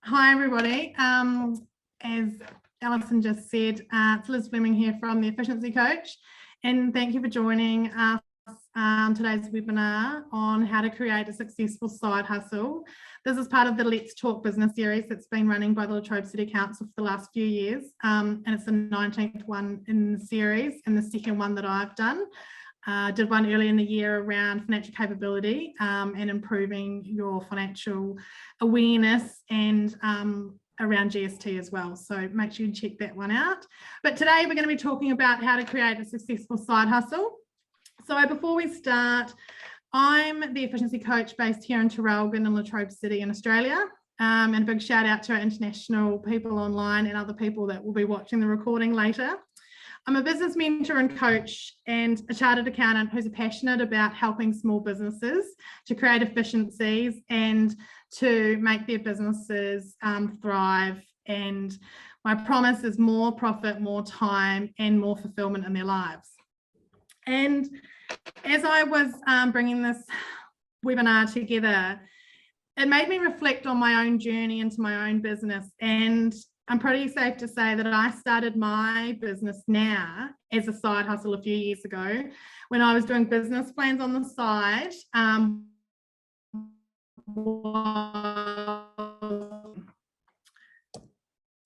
Hi, everybody. As Alison just said, it's Liz Fleming here from the Efficiency Coach, and thank you for joining us today's webinar on how to create a successful side hustle. This is part of the Let's Talk Business series that's been running by the Latrobe City Council for the last few years, and it's the 19th one in the series and the second one that I've done. Did one early in the year around financial capability and improving your financial awareness and around GST as well. So make sure you check that one out. But today we're going to be talking about how to create a successful side hustle. So before we start, I'm the efficiency coach based here in Traralgon in Latrobe City in Australia. And a big shout out to our international people online and other people that will be watching the recording later. I'm a business mentor and coach and a chartered accountant who's passionate about helping small businesses to create efficiencies and to make their businesses thrive. And my promise is more profit, more time, and more fulfillment in their lives. And as I was bringing this webinar together, it made me reflect on my own journey into my own business. And I'm pretty safe to say that I started my business now as a side hustle a few years ago when I was doing business plans on the side.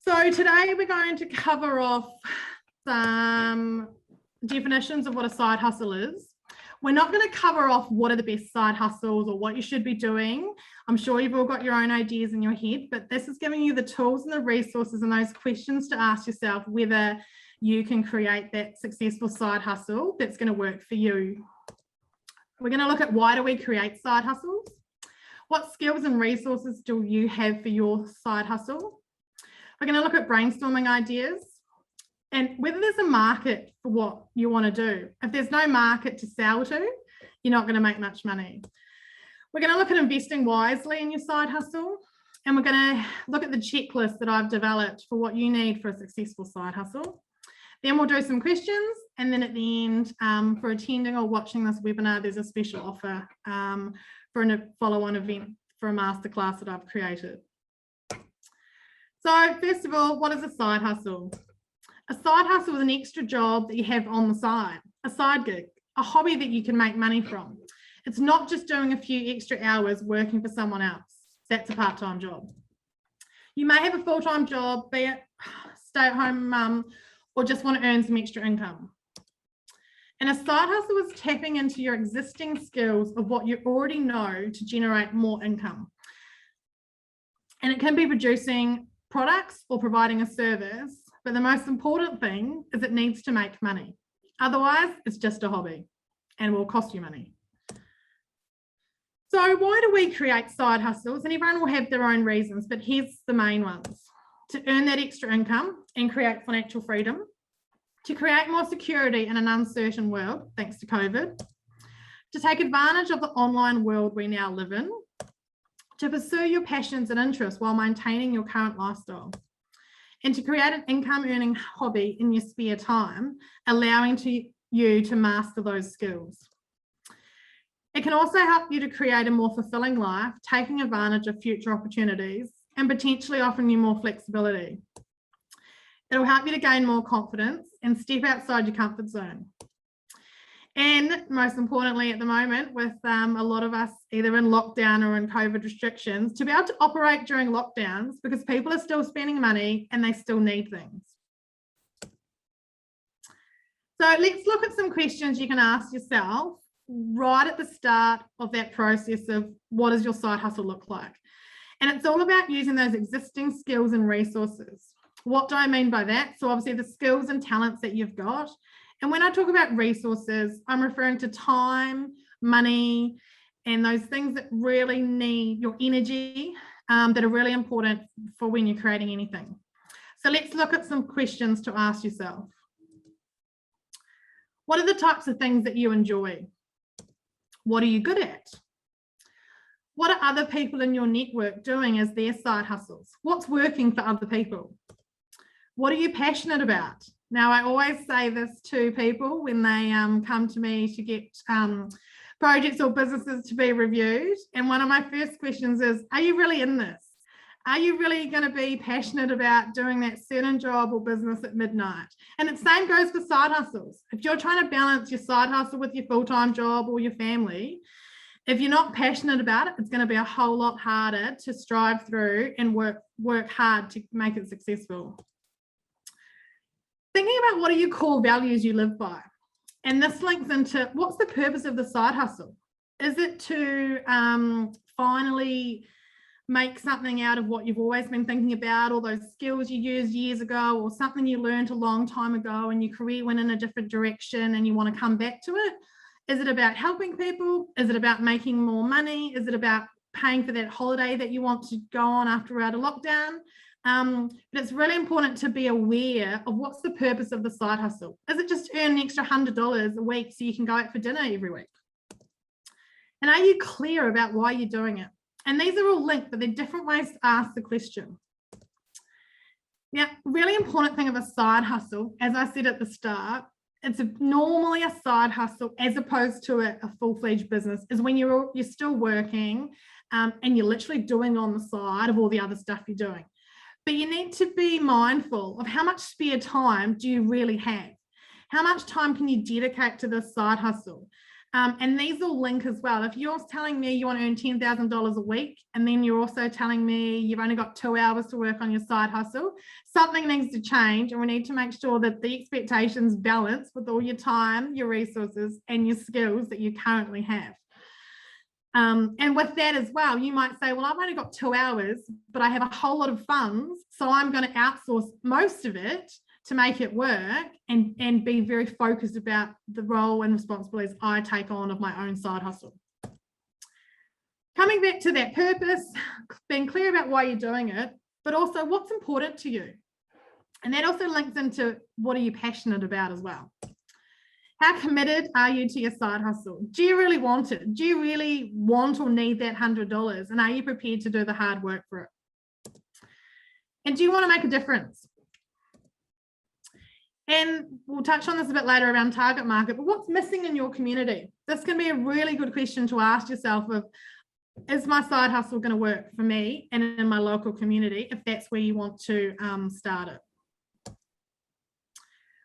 So today we're going to cover off some definitions of what a side hustle is. We're not going to cover off what are the best side hustles or what you should be doing. I'm sure you've all got your own ideas in your head, but this is giving you the tools and the resources and those questions to ask yourself whether you can create that successful side hustle that's going to work for you. We're going to look at why do we create side hustles? What skills and resources do you have for your side hustle? We're going to look at brainstorming ideas and whether there's a market for what you want to do. If there's no market to sell to, you're not going to make much money. We're going to look at investing wisely in your side hustle, and we're going to look at the checklist that I've developed for what you need for a successful side hustle. Then we'll do some questions, and then at the end, for attending or watching this webinar, there's a special offer for a follow-on event for a masterclass that I've created. So first of all, what is a side hustle? A side hustle is an extra job that you have on the side, a side gig, a hobby that you can make money from. It's not just doing a few extra hours working for someone else. That's a part-time job. You may have a full-time job, be it stay-at-home mum, or just want to earn some extra income. And a side hustle is tapping into your existing skills of what you already know to generate more income. And it can be producing products or providing a service. But the most important thing is it needs to make money. Otherwise, it's just a hobby and will cost you money. So why do we create side hustles? And everyone will have their own reasons, but here's the main ones. To earn that extra income and create financial freedom. To create more security in an uncertain world, thanks to COVID. To take advantage of the online world we now live in. To pursue your passions and interests while maintaining your current lifestyle. And to create an income earning hobby in your spare time, allowing you to master those skills. It can also help you to create a more fulfilling life, taking advantage of future opportunities and potentially offering you more flexibility. It'll help you to gain more confidence and step outside your comfort zone. And most importantly, at the moment, with a lot of us either in lockdown or in COVID restrictions, to be able to operate during lockdowns because people are still spending money and they still need things. So let's look at some questions you can ask yourself right at the start of that process of what does your side hustle look like? And it's all about using those existing skills and resources. What do I mean by that? So obviously the skills and talents that you've got. And when I talk about resources, I'm referring to time, money, and those things that really need your energy that are really important for when you're creating anything. So let's look at some questions to ask yourself. What are the types of things that you enjoy? What are you good at? What are other people in your network doing as their side hustles? What's working for other people? What are you passionate about? Now, I always say this to people when they come to me to get projects or businesses to be reviewed. And one of my first questions is, are you really in this? Are you really going to be passionate about doing that certain job or business at midnight? And the same goes for side hustles. If you're trying to balance your side hustle with your full-time job or your family, if you're not passionate about it, it's going to be a whole lot harder to strive through and work hard to make it successful. Thinking about what are your core values you live by? And this links into what's the purpose of the side hustle? Is it to finally make something out of what you've always been thinking about, or those skills you used years ago, or something you learned a long time ago and your career went in a different direction and you want to come back to it? Is it about helping people? Is it about making more money? Is it about paying for that holiday that you want to go on after we're out of lockdown? But it's really important to be aware of what's the purpose of the side hustle. Is it just earn an extra $100 a week so you can go out for dinner every week? And are you clear about why you're doing it? And these are all linked, but they're different ways to ask the question. Now, really important thing of a side hustle, as I said at the start, it's normally a side hustle as opposed to a full-fledged business, is when you're still working and you're literally doing on the side of all the other stuff you're doing. But you need to be mindful of how much spare time do you really have? How much time can you dedicate to this side hustle? And these all link as well. If you're telling me you want to earn $10,000 a week, and then you're also telling me you've only got 2 hours to work on your side hustle, something needs to change, and we need to make sure that the expectations balance with all your time, your resources, and your skills that you currently have. And with that as well, you might say, well, I've only got 2 hours, but I have a whole lot of funds, so I'm going to outsource most of it to make it work and be very focused about the role and responsibilities I take on of my own side hustle. Coming back to that purpose, being clear about why you're doing it, but also what's important to you. And that also links into what are you passionate about as well. How committed are you to your side hustle? Do you really want it? Do you really want or need that $100? And are you prepared to do the hard work for it? And do you want to make a difference? And we'll touch on this a bit later around target market, but what's missing in your community? This can be a really good question to ask yourself of, is my side hustle going to work for me and in my local community, if that's where you want to start it?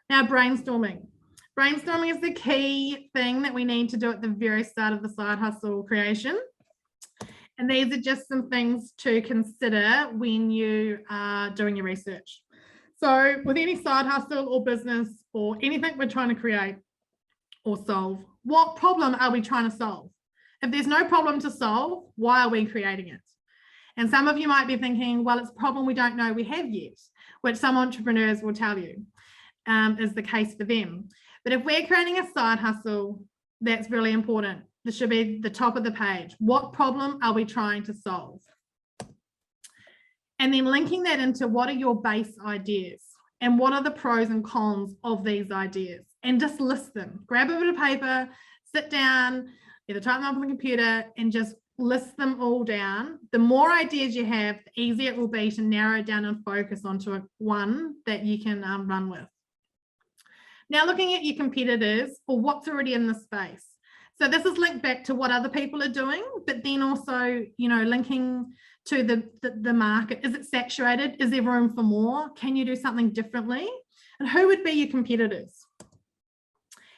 Now, brainstorming. Brainstorming is the key thing that we need to do at the very start of the side hustle creation. And these are just some things to consider when you are doing your research. So with any side hustle or business or anything we're trying to create or solve, what problem are we trying to solve? If there's no problem to solve, why are we creating it? And some of you might be thinking, well, it's a problem we don't know we have yet, which some entrepreneurs will tell you is the case for them. But if we're creating a side hustle, that's really important. This should be the top of the page. What problem are we trying to solve? And then linking that into what are your base ideas and what are the pros and cons of these ideas, and just list them. Grab a bit of paper, sit down, either type them up on the computer and just list them all down. The more ideas you have, the easier it will be to narrow down and focus onto one that you can run with. Now, looking at your competitors or what's already in the space. So this is linked back to what other people are doing, but then also, you know, linking to the market. Is it saturated? Is there room for more? Can you do something differently? And who would be your competitors?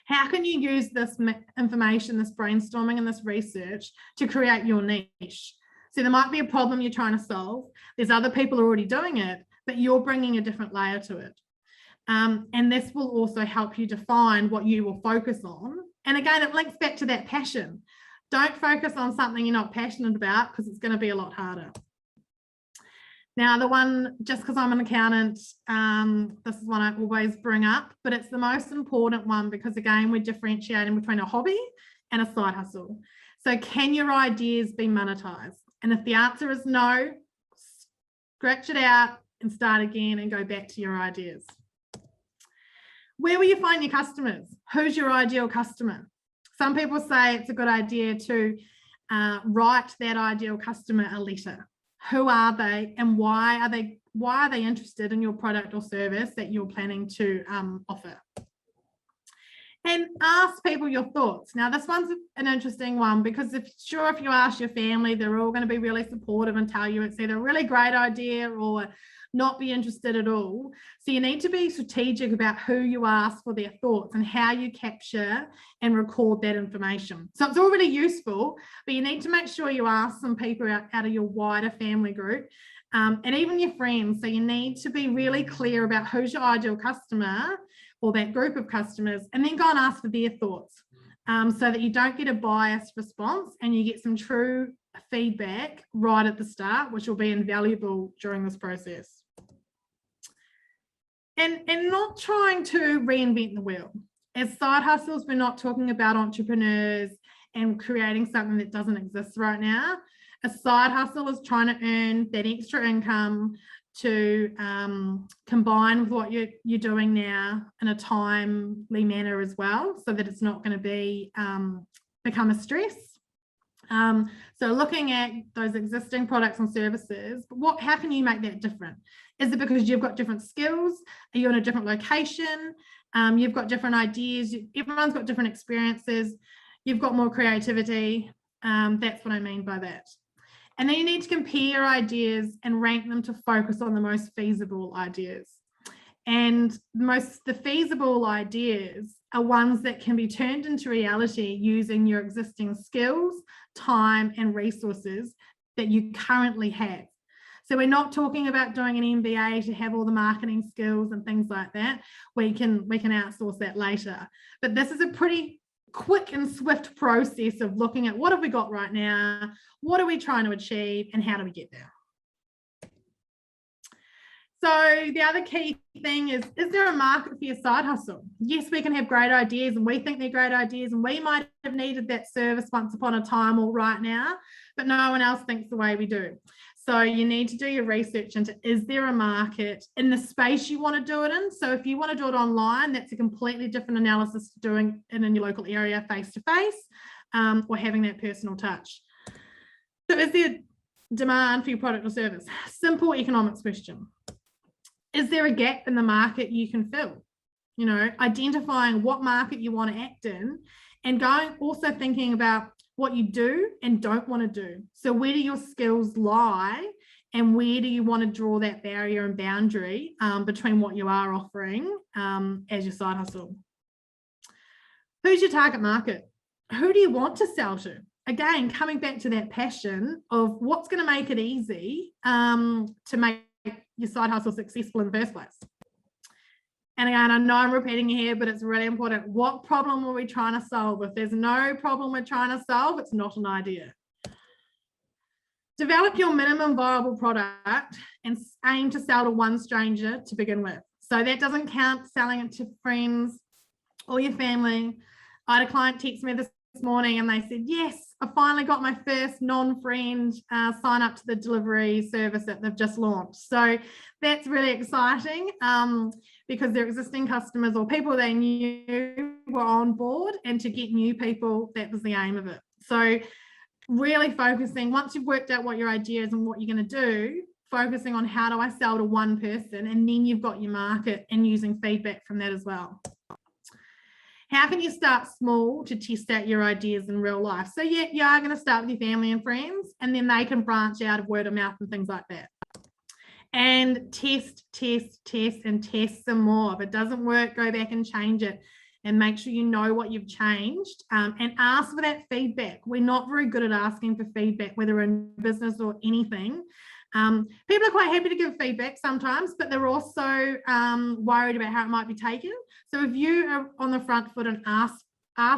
How can you use this information, this brainstorming and this research to create your niche? So there might be a problem you're trying to solve. There's other people already doing it, but you're bringing a different layer to it. And this will also help you define what you will focus on. And again, it links back to that passion. Don't focus on something you're not passionate about, because it's going to be a lot harder. Now, the one, just because I'm an accountant, this is one I always bring up, but it's the most important one because, again, we're differentiating between a hobby and a side hustle. So can your ideas be monetized? And if the answer is no, scratch it out and start again and go back to your ideas. Where will you find your customers? Who's your ideal customer? Some people say it's a good idea to write that ideal customer a letter. Who are they and why are they interested in your product or service that you're planning to offer? And ask people your thoughts. Now, this one's an interesting one because if you ask your family, they're all going to be really supportive and tell you it's either a really great idea or not be interested at all. So you need to be strategic about who you ask for their thoughts and how you capture and record that information. So it's all really useful, but you need to make sure you ask some people out of your wider family group and even your friends. So you need to be really clear about who's your ideal customer or that group of customers, and then go and ask for their thoughts so that you don't get a biased response and you get some true feedback right at the start, which will be invaluable during this process. And not trying to reinvent the wheel. As side hustles, we're not talking about entrepreneurs and creating something that doesn't exist right now. A side hustle is trying to earn that extra income to combine with what you're doing now in a timely manner as well, so that it's not going to be become a stress. So looking at those existing products and services, how can you make that different? Is it because you've got different skills? Are you in a different location? You've got different ideas. Everyone's got different experiences. You've got more creativity. That's what I mean by that. And then you need to compare ideas and rank them to focus on the most feasible ideas. And the feasible ideas are ones that can be turned into reality using your existing skills, time, and resources that you currently have. So we're not talking about doing an MBA to have all the marketing skills and things like that. We can outsource that later. But this is a pretty quick and swift process of looking at what have we got right now, what are we trying to achieve, and how do we get there? So the other key thing is there a market for your side hustle? Yes, we can have great ideas and we think they're great ideas and we might have needed that service once upon a time or right now, but no one else thinks the way we do. So you need to do your research into, is there a market in the space you want to do it in? So if you want to do it online, that's a completely different analysis to doing it in your local area face-to-face or having that personal touch. So is there demand for your product or service? Simple economics question. Is there a gap in the market you can fill? You know, identifying what market you want to act in and also thinking about what you do and don't want to do. So where do your skills lie and where do you want to draw that barrier and boundary between what you are offering as your side hustle? Who's your target market? Who do you want to sell to? Again, coming back to that passion of what's going to make it easy to make your side hustle successful in the first place. And again, I know I'm repeating here, but it's really important. What problem are we trying to solve? If there's no problem we're trying to solve, it's not an idea. Develop your minimum viable product and aim to sell to one stranger to begin with. So that doesn't count selling it to friends or your family. I had a client text me this morning and they said, yes, I finally got my first non-friend sign up to the delivery service that they've just launched. So that's really exciting because their existing customers or people they knew were on board, and to get new people, that was the aim of it. So really focusing, once you've worked out what your idea is and what you're going to do, focusing on how do I sell to one person, and then you've got your market and using feedback from that as well. How can you start small to test out your ideas in real life? So yeah, you are going to start with your family and friends, and then they can branch out of word of mouth and things like that. And test, and test some more. If it doesn't work, go back and change it and make sure you know what you've changed and ask for that feedback. We're not very good at asking for feedback, whether in business or anything. People are quite happy to give feedback sometimes, but they're also worried about how it might be taken. So if you are on the front foot and ask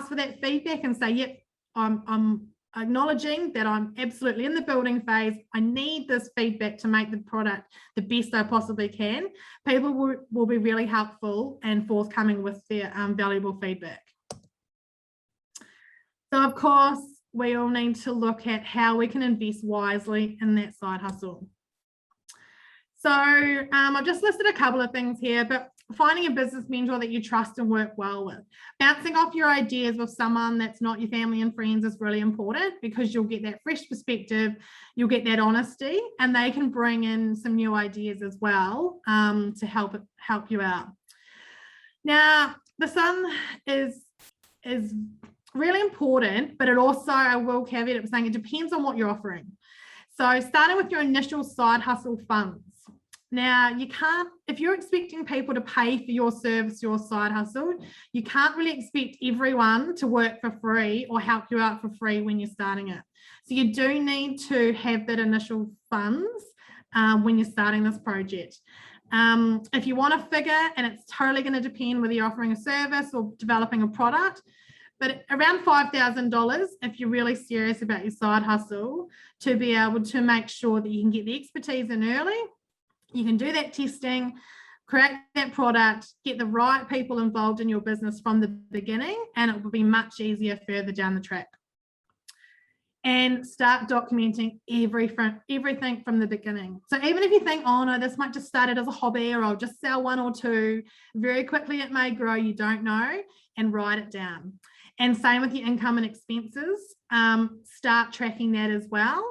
for that feedback and say, yep, I'm acknowledging that I'm absolutely in the building phase, I need this feedback to make the product the best I possibly can, people will be really helpful and forthcoming with their valuable feedback. So of course, we all need to look at how we can invest wisely in that side hustle. So I've just listed a couple of things here, but finding a business mentor that you trust and work well with. Bouncing off your ideas with someone that's not your family and friends is really important, because you'll get that fresh perspective, you'll get that honesty, and they can bring in some new ideas as well to help you out. Now, the sun is is really important, but it also, I will caveat it with saying it depends on what you're offering. So starting with your initial side hustle funds. Now, you can't, if you're expecting people to pay for your service, your side hustle, you can't really expect everyone to work for free or help you out for free when you're starting it. So you do need to have that initial funds when you're starting this project. If you want a figure, and it's totally going to depend whether you're offering a service or developing a product, but around $5,000 if you're really serious about your side hustle, to be able to make sure that you can get the expertise in early. You can do that testing, create that product, get the right people involved in your business from the beginning, and it will be much easier further down the track. And start documenting everything from the beginning. So even if you think, oh no, this might just start it as a hobby, or I'll just sell one or two, very quickly it may grow, you don't know, and write it down. And same with your income and expenses, start tracking that as well.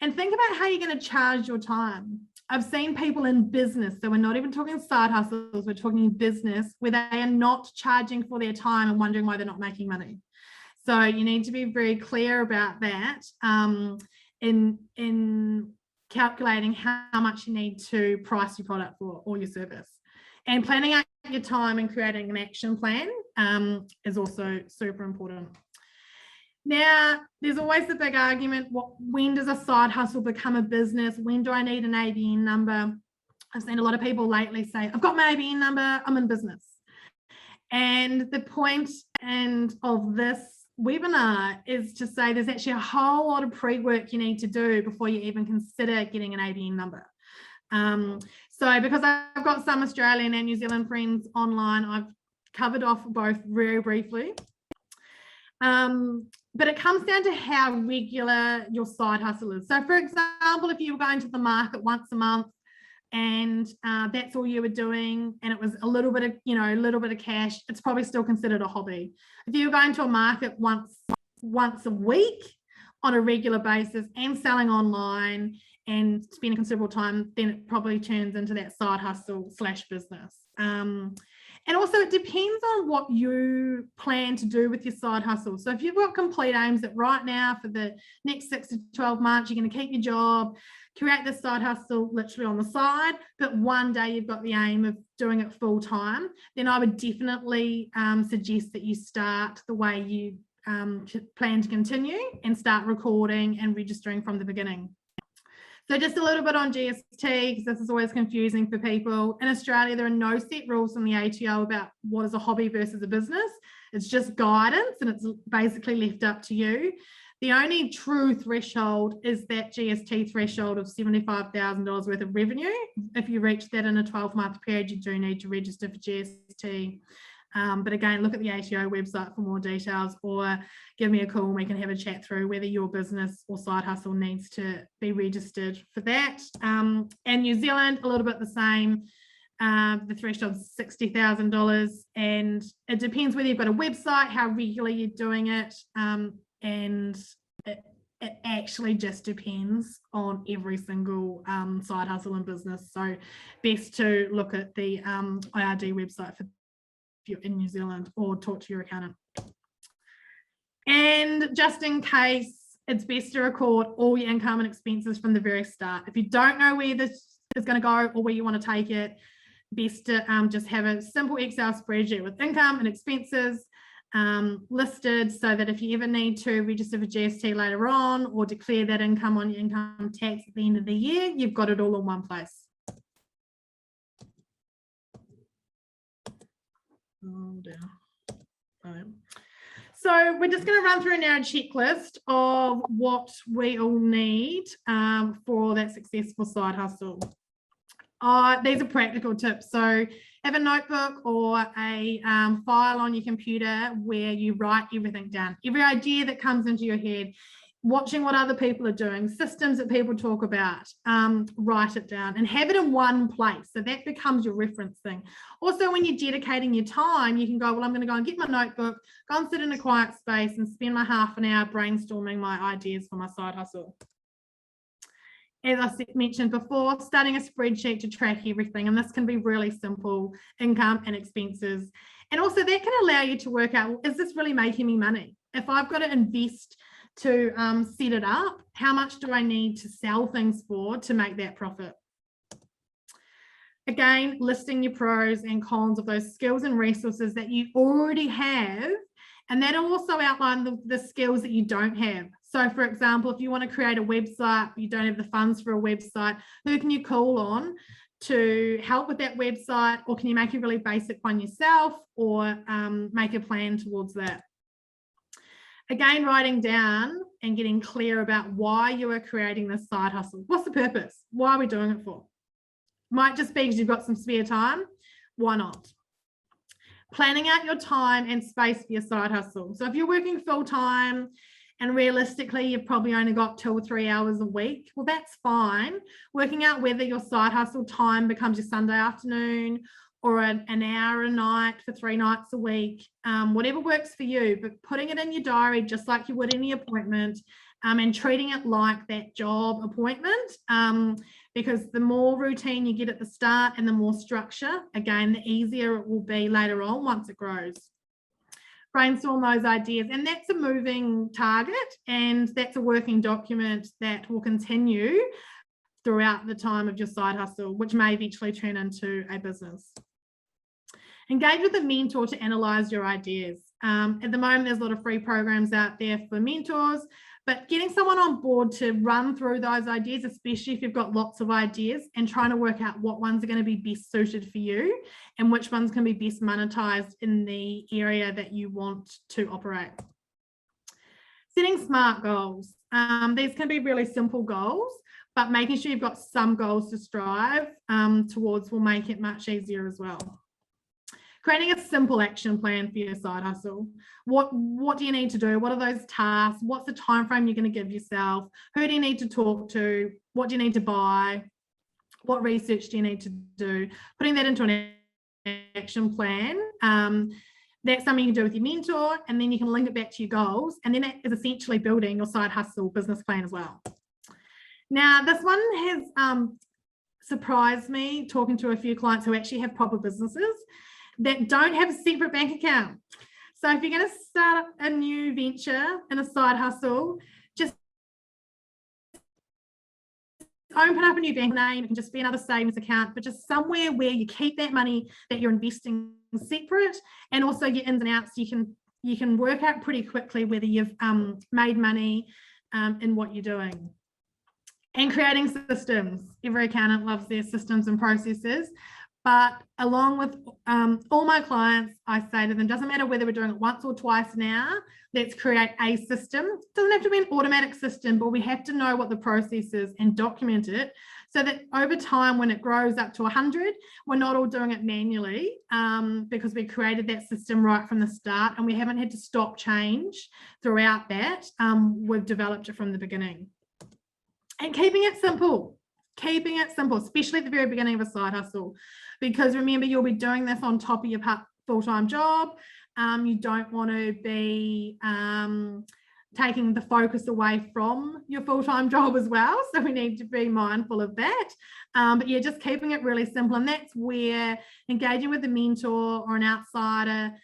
And think about how you're going to charge your time. I've seen people in business, so we're not even talking side hustles, we're talking business, where they are not charging for their time and wondering why they're not making money. So you need to be very clear about that in calculating how much you need to price your product for or your service. And planning out your time and creating an action plan is also super important. Now, there's always the big argument, when does a side hustle become a business? When do I need an ABN number? I've seen a lot of people lately say, I've got my ABN number, I'm in business. And the point of this webinar is to say there's actually a whole lot of pre-work you need to do before you even consider getting an ABN number. So because I've got some Australian and New Zealand friends online, I've covered off both very briefly. But it comes down to how regular your side hustle is. So for example, if you were going to the market once a month and that's all you were doing, and it was a little bit of cash, it's probably still considered a hobby. If you were going to a market once a week on a regular basis and selling online and spending considerable time, then it probably turns into that side hustle / business. And also it depends on what you plan to do with your side hustle. So if you've got complete aims that right now for the next 6 to 12 months, you're going to keep your job, create this side hustle literally on the side, but one day you've got the aim of doing it full time, then I would definitely suggest that you start the way you plan to continue and start recording and registering from the beginning. So just a little bit on GST, because this is always confusing for people. In Australia, there are no set rules from the ATO about what is a hobby versus a business. It's just guidance, and it's basically left up to you. The only true threshold is that GST threshold of $75,000 worth of revenue. If you reach that in a 12-month period, you do need to register for GST. But again, look at the ATO website for more details, or give me a call and we can have a chat through whether your business or side hustle needs to be registered for that. And New Zealand, a little bit the same. The threshold is $60,000, and it depends whether you've got a website, how regularly you're doing it, and it actually just depends on every single side hustle and business. So best to look at the IRD website for if you're in New Zealand, or talk to your accountant. And just in case, it's best to record all your income and expenses from the very start. If you don't know where this is going to go or where you want to take it, best to just have a simple Excel spreadsheet with income and expenses listed, so that if you ever need to register for GST later on or declare that income on your income tax at the end of the year, you've got it all in one place. Oh, down. Right. So we're just going to run through now a checklist of what we all need for that successful side hustle. These are practical tips. So have a notebook or a file on your computer where you write everything down. Every idea that comes into your head, watching what other people are doing, systems that people talk about, write it down and have it in one place. So that becomes your reference thing. Also, when you're dedicating your time, you can go, well, I'm going to go and get my notebook, go and sit in a quiet space and spend my half an hour brainstorming my ideas for my side hustle. As I mentioned before, starting a spreadsheet to track everything, and this can be really simple, income and expenses. And also that can allow you to work out, well, is this really making me money? If I've got to invest to set it up, how much do I need to sell things for to make that profit? Again, listing your pros and cons of those skills and resources that you already have, and that'll also outline the skills that you don't have. So for example, if you want to create a website, but you don't have the funds for a website, who can you call on to help with that website? Or can you make a really basic one yourself, or make a plan towards that? Again, writing down and getting clear about why you are creating this side hustle. What's the purpose? Why are we doing it for? Might just be because you've got some spare time. Why not? Planning out your time and space for your side hustle. So if you're working full time and realistically you've probably only got 2 or 3 hours a week, well, that's fine. Working out whether your side hustle time becomes your Sunday afternoon or an hour a night for 3 nights a week, whatever works for you, but putting it in your diary just like you would any appointment, and treating it like that job appointment, because the more routine you get at the start and the more structure, again, the easier it will be later on once it grows. Brainstorm those ideas, and that's a moving target, and that's a working document that will continue throughout the time of your side hustle, which may eventually turn into a business. Engage with a mentor to analyze your ideas. At the moment, there's a lot of free programs out there for mentors, but getting someone on board to run through those ideas, especially if you've got lots of ideas, and trying to work out what ones are going to be best suited for you and which ones can be best monetized in the area that you want to operate. Setting SMART goals. These can be really simple goals, but making sure you've got some goals to strive towards will make it much easier as well. Creating a simple action plan for your side hustle. What do you need to do? What are those tasks? What's the time frame you're going to give yourself? Who do you need to talk to? What do you need to buy? What research do you need to do? Putting that into an action plan. That's something you can do with your mentor, and then you can link it back to your goals, and then it is essentially building your side hustle business plan as well. Now, this one has surprised me, talking to a few clients who actually have proper businesses that don't have a separate bank account. So if you're going to start a new venture and a side hustle, just open up a new bank name. It can just be another savings account, but just somewhere where you keep that money that you're investing separate, and also your ins and outs. You can work out pretty quickly whether you've made money in what you're doing. And creating systems. Every accountant loves their systems and processes. But along with all my clients, I say to them, doesn't matter whether we're doing it once or twice now, let's create a system. It doesn't have to be an automatic system, but we have to know what the process is and document it so that over time, when it grows up to 100, we're not all doing it manually, because we created that system right from the start and we haven't had to stop change throughout that. We've developed it from the beginning. And keeping it simple, especially at the very beginning of a side hustle, because remember, you'll be doing this on top of your full-time job. You don't want to be taking the focus away from your full-time job as well. So we need to be mindful of that. But yeah, just keeping it really simple. And that's where engaging with a mentor or an outsider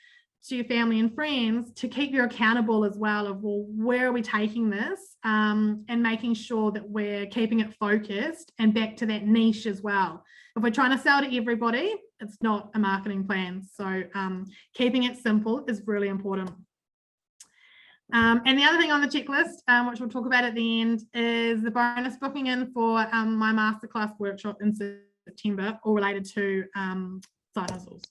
to your family and friends to keep you accountable as well of, well, where are we taking this, and making sure that we're keeping it focused and back to that niche as well. If we're trying to sell to everybody, it's not a marketing plan. So keeping it simple is really important. And the other thing on the checklist, which we'll talk about at the end, is the bonus booking in for my masterclass workshop in September, all related to side hustles.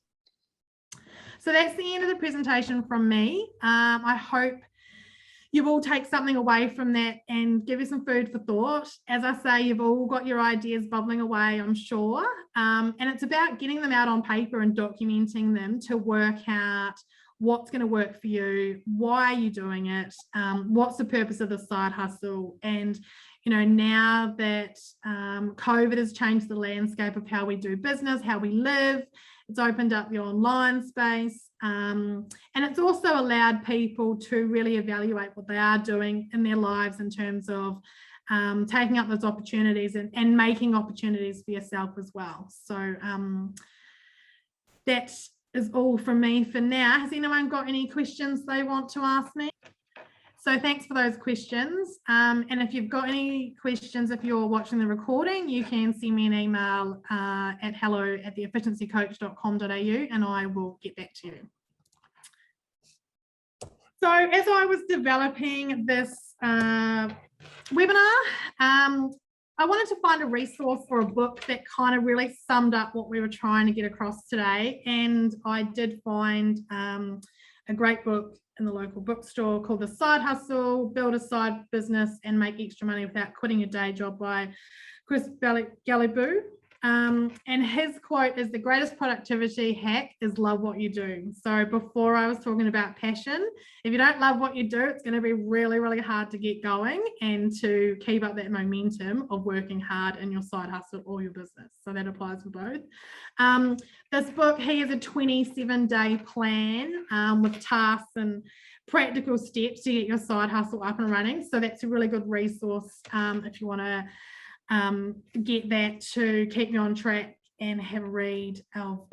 So that's the end of the presentation from me. I hope you will take something away from that and give you some food for thought. As I say, you've all got your ideas bubbling away, I'm sure. And it's about getting them out on paper and documenting them to work out what's going to work for you, why are you doing it, what's the purpose of the side hustle. And you know, now that COVID has changed the landscape of how we do business, how we live, it's opened up the online space, and it's also allowed people to really evaluate what they are doing in their lives in terms of taking up those opportunities and making opportunities for yourself as well. So that is all from me for now. Has anyone got any questions they want to ask me? So thanks for those questions. And if you've got any questions, if you're watching the recording, you can send me an email at hello@theefficiencycoach.com.au and I will get back to you. So as I was developing this webinar, I wanted to find a resource for a book that kind of really summed up what we were trying to get across today. And I did find a great book in the local bookstore called The Side Hustle, Build a Side Business and Make Extra Money Without Quitting Your Day Job by Chris Galiboo. And his quote is, the greatest productivity hack is love what you do. So before I was talking about passion, if you don't love what you do, it's going to be really, really hard to get going and to keep up that momentum of working hard in your side hustle or your business. So that applies for both. This book, he has a 27-day plan with tasks and practical steps to get your side hustle up and running. So that's a really good resource if you want to get that to keep you on track and have a read of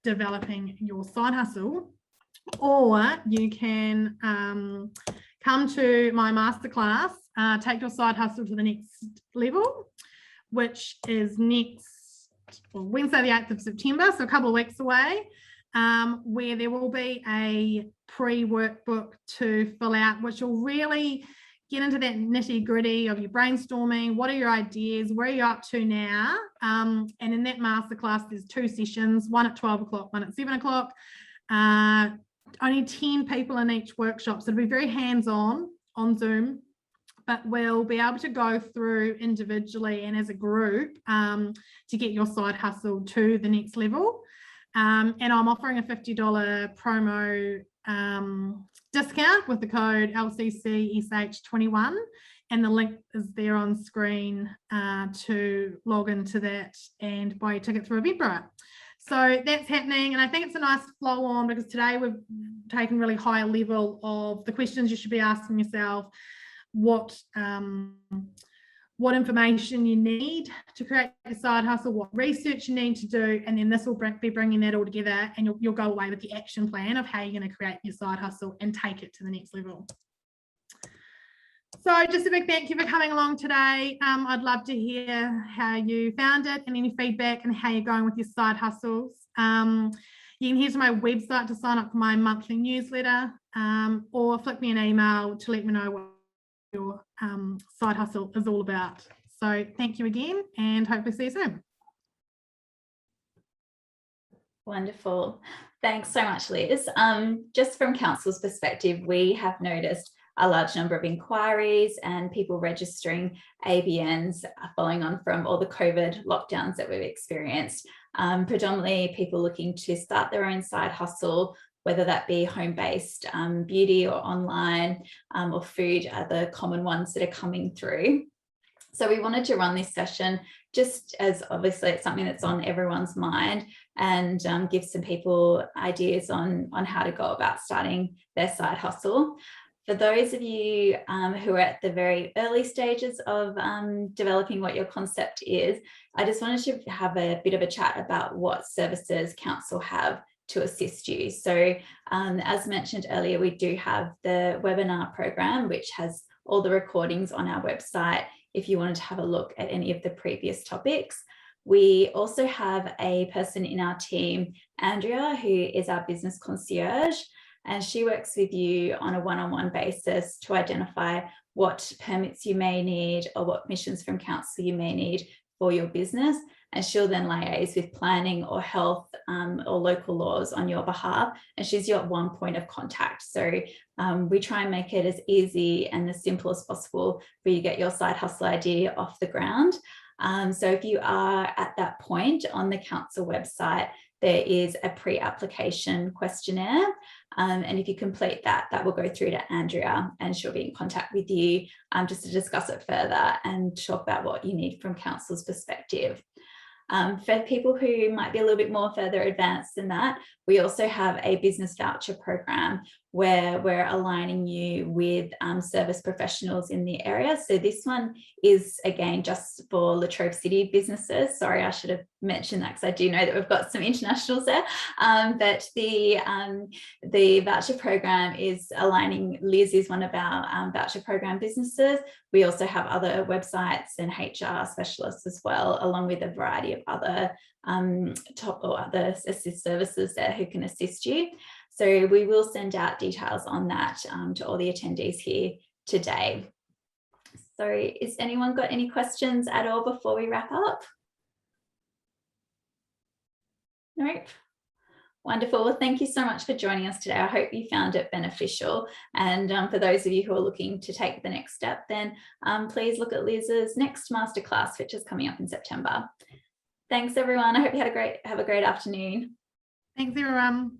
developing your side hustle. Or you can come to my masterclass, Take Your Side Hustle to the Next Level, which is Wednesday the 8th of September, so a couple of weeks away, where there will be a pre-workbook to fill out, which will really get into that nitty-gritty of your brainstorming. What are your ideas? Where are you up to now? And in that masterclass, there's 2 sessions, one at 12 o'clock, one at 7 o'clock. Only 10 people in each workshop, so it'll be very hands-on on Zoom, but we'll be able to go through individually and as a group to get your side hustle to the next level. And I'm offering a $50 promo discount with the code LCCSH21, and the link is there on screen to log into that and buy your ticket through Eventbrite. So that's happening, and I think it's a nice flow on, because today we've taken really high level of the questions you should be asking yourself, what information you need to create a side hustle, what research you need to do, and then this will be bringing that all together, and you'll go away with the action plan of how you're going to create your side hustle and take it to the next level. So just a big thank you for coming along today. I'd love to hear how you found it and any feedback and how you're going with your side hustles. You can head to my website to sign up for my monthly newsletter, or flick me an email to let me know what your side hustle is all about. So thank you again, and hopefully see you soon. Wonderful. Thanks so much, Liz. Just from council's perspective, we have noticed a large number of inquiries and people registering ABNs following on from all the COVID lockdowns that we've experienced. Predominantly people looking to start their own side hustle, whether that be home-based beauty or online or food are the common ones that are coming through. So we wanted to run this session just as obviously it's something that's on everyone's mind, and give some people ideas on how to go about starting their side hustle. For those of you who are at the very early stages of developing what your concept is, I just wanted to have a bit of a chat about what services council have to assist you. So as mentioned earlier, we do have the webinar program, which has all the recordings on our website if you wanted to have a look at any of the previous topics. We also have a person in our team, Andrea, who is our business concierge, and she works with you on a one-on-one basis to identify what permits you may need or what permissions from council you may need for your business. And she'll then liaise with planning or health or local laws on your behalf. And she's your one point of contact. So we try and make it as easy and as simple as possible for you to get your side hustle idea off the ground. So if you are at that point, on the council website, there is a pre-application questionnaire. And if you complete that, that will go through to Andrea, and she'll be in contact with you just to discuss it further and talk about what you need from council's perspective. For people who might be a little bit more further advanced than that, we also have a business voucher program where we're aligning you with service professionals in the area. So this one is, again, just for Latrobe City businesses. Sorry, I should have mentioned that, because I do know that we've got some internationals there. But the voucher program is aligning. Liz is one of our voucher program businesses. We also have other websites and HR specialists as well, along with a variety of other other assist services there who can assist you. So we will send out details on that to all the attendees here today. So has anyone got any questions at all before we wrap up? Nope. Wonderful. Well, thank you so much for joining us today. I hope you found it beneficial. And for those of you who are looking to take the next step, then please look at Liz's next masterclass, which is coming up in September. Thanks, everyone. I hope you have a great afternoon. Thanks, everyone.